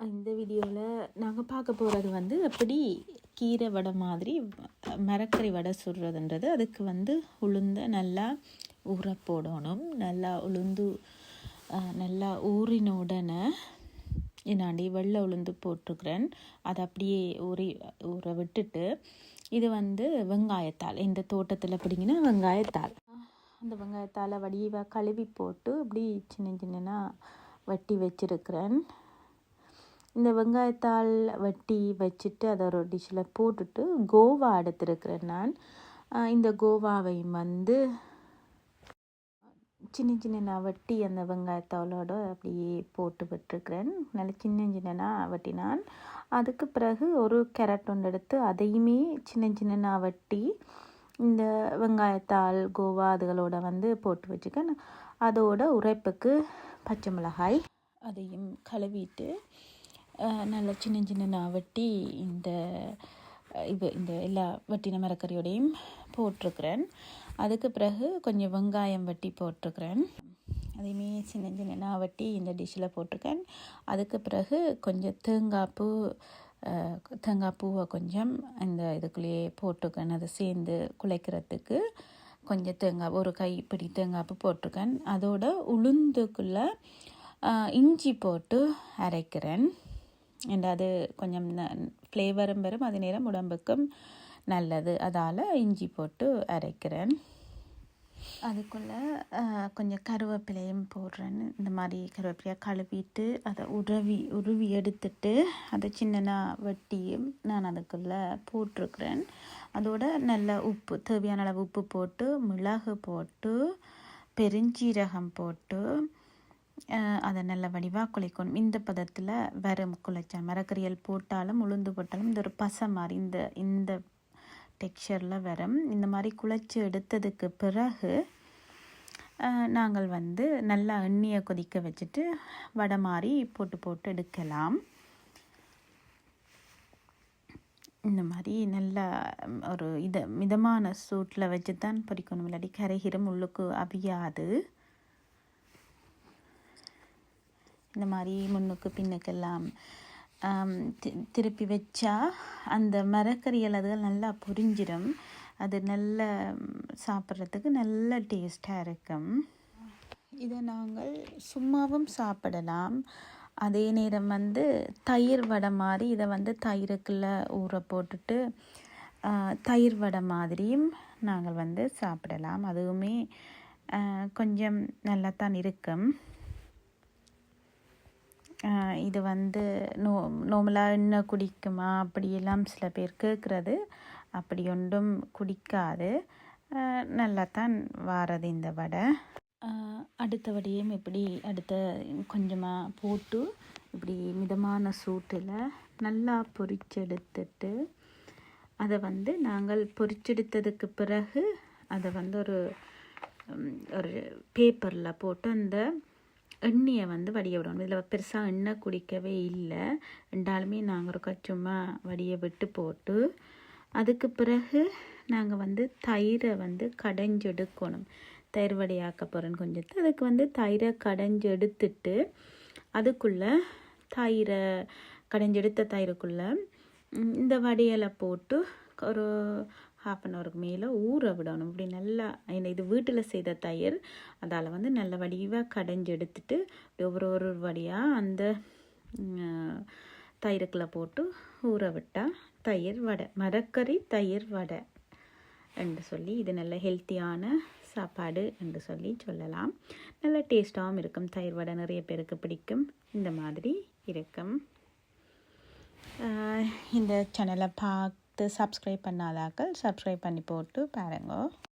இந்த வீடியோவில் நாங்கள் பார்க்க போகிறது வந்து எப்படி கீரை வடை மாதிரி மரக்கறி வடை சுடுறதுன்றது. அதுக்கு வந்து உளுந்த நல்லா ஊற போடணும். நல்லா உளுந்து நல்லா ஊறின உடனே என்னாண்டி வெள்ளை உளுந்து போட்டிருக்கிறேன். அதை அப்படியே ஊற விட்டுட்டு இது வந்து வெங்காயத்தாள், இந்த தோட்டத்தில் பிடிங்கினா வெங்காயத்தாள், அந்த வெங்காயத்தாளை வடிவாக கழுவி போட்டு இப்படி சின்ன சின்னனா வெட்டி வச்சிருக்கிறேன். இந்த வெங்காயத்தாள் வெட்டி வச்சுட்டு அதை ஒரு டிஷ்ஷில் போட்டுட்டு கோவா எடுத்துருக்கிறேன் நான். இந்த கோவாவை வந்து சின்ன சின்ன வெட்டி அந்த வெங்காயத்தாளோடு அப்படியே போட்டு விட்டுருக்கிறேன். நல்ல சின்ன சின்னனா வெட்டினான். அதுக்கு பிறகு ஒரு கேரட் ஒன்று எடுத்து அதையுமே சின்ன சின்னனா வெட்டி இந்த வெங்காயத்தாள் கோவா அதுகளோட வந்து போட்டு வச்சுக்கேன். அதோட உரைப்புக்கு பச்சை மிளகாய் அதையும் கழுவிட்டு நல்லா சின்ன சின்ன வெட்டி இந்த எல்லா வெட்டின மரக்கறியோடையும் போட்டிருக்கிறேன். அதுக்கு பிறகு கொஞ்சம் வெங்காயம் வெட்டி போட்டிருக்கிறேன். அதையுமே சின்ன சின்ன வெட்டி இந்த டிஷ்ஷில் போட்டிருக்கேன். அதுக்கு பிறகு கொஞ்சம் தேங்காய் பூவை கொஞ்சம் இந்த இதுக்குள்ளேயே போட்டிருக்கேன். அதை சேர்ந்து குழைக்கிறதுக்கு கொஞ்சம் ஒரு கைப்பிடி தேங்காய் பூ போட்டிருக்கேன். அதோட உளுந்துக்குள்ளே இஞ்சி போட்டு அரைக்கிறேன். அது கொஞ்சம் ஃப்ளேவரும் வரும், அதே நேரம் உடம்புக்கும் நல்லது, அதால் இஞ்சி போட்டு அரைக்கிறேன். அதுக்குள்ளே கொஞ்சம் கருவேப்பிலையும் போடுறேன். இந்த மாதிரி கருவேப்பிலையாக கழுவிட்டு அதை உருவி எடுத்துட்டு அதை சின்னனா வெட்டியும் நான் அதுக்குள்ளே போட்டிருக்கிறேன். அதோட நல்ல உப்பு, தேவையான அளவு உப்பு போட்டு, மிளகு போட்டு, பெருஞ்சீரகம் போட்டு அதை நல்ல வடிவாக குழைக்கணும். இந்த பதத்தில் வரும் குழைச்சா மரக்கறியல் போட்டாலும் உளுந்து போட்டாலும் இந்த ஒரு பசை மாதிரி இந்த டெக்ஸ்சரில் வரும். இந்த மாதிரி குழைச்சி எடுத்ததுக்கு பிறகு நாங்கள் வந்து நல்லா எண்ணெயை கொதிக்க வச்சுட்டு வடை மாதிரி போட்டு எடுக்கலாம். இந்த மாதிரி நல்லா ஒரு மிதமான சூட்டில் வச்சு தான் பொரிக்கணும், இல்லாட்டி கரைகிரும், உள்ளுக்கு அவியாது. இந்த மாதிரி முன்னுக்கு பின்னுக்கெல்லாம் திருப்பி வச்சா அந்த மரக்கறியல் அதுகள் நல்லா பொரிஞ்சிடும். அது நல்ல சாப்பிட்றதுக்கு நல்ல டேஸ்டாக இருக்கும். இதை நாங்கள் சும்மாவும் சாப்பிடலாம். அதே நேரம் வந்து தயிர் வடை மாதிரி இதை வந்து தயிருக்குள்ளே ஊற போட்டுட்டு தயிர் வடை மாதிரியும் நாங்கள் வந்து சாப்பிடலாம். அதுவுமே கொஞ்சம் நல்லா தான் இருக்கும். இது வந்து நார்மலாக எண்ணெய் குடிக்குமா அப்படியெல்லாம் சில பேர் கேட்குறது. அப்படி ஒன்றும் குடிக்காது, நல்லா தான் வாரது இந்த வடை. அடுத்த வடையும் இப்படி கொஞ்சமாக போட்டு இப்படி மிதமான சூட்டில் நல்லா பொரிச்செடுத்துட்டு அதை வந்து நாங்கள் பொரிச்செடுத்ததுக்கு பிறகு அதை வந்து ஒரு பேப்பரில் போட்டு அந்த எண்ணெயை வந்து வடிய விடணும். இதில் பெருசாக எண்ணெய் குடிக்கவே இல்லை என்றாலுமே நாங்கள் ஒரு சும்மா வடிய விட்டு போட்டு அதுக்கு பிறகு நாங்கள் வந்து தயிரை வந்து கடைஞ்செடுக்கணும். தயிர் வடையாக்க போகிறேன்னு கொஞ்சத்தை அதுக்கு வந்து தயிரை கடைஞ்செடுத்துட்டு அதுக்குள்ளே கடைஞ்செடுத்த தயிருக்குள்ளே இந்த வடையலை போட்டு ஒரு 1/2 hour மேலே ஊற விடணும். இப்படி நல்லா இது வீட்டில் செய்த தயிர், அதால் வந்து நல்ல வடிவாக கடைஞ்சி எடுத்துட்டு ஒரு வடியாக அந்த தயிருக்குள்ளே போட்டு ஊற விட்டால் தயிர் வடை, மரக்கறி தயிர் வடை என்று சொல்லி இது நல்ல ஹெல்த்தியான சாப்பாடு என்று சொல்லலாம். நல்ல டேஸ்ட்டாகவும் இருக்கும். தயிர் வடை நிறைய பேருக்கு பிடிக்கும். இந்த மாதிரி இருக்கும். இந்த சேனலை சப்ஸ்கிரைப் பண்ணாதாக்கள் சப்ஸ்கிரைப் பண்ணி போட்டு பாருங்க.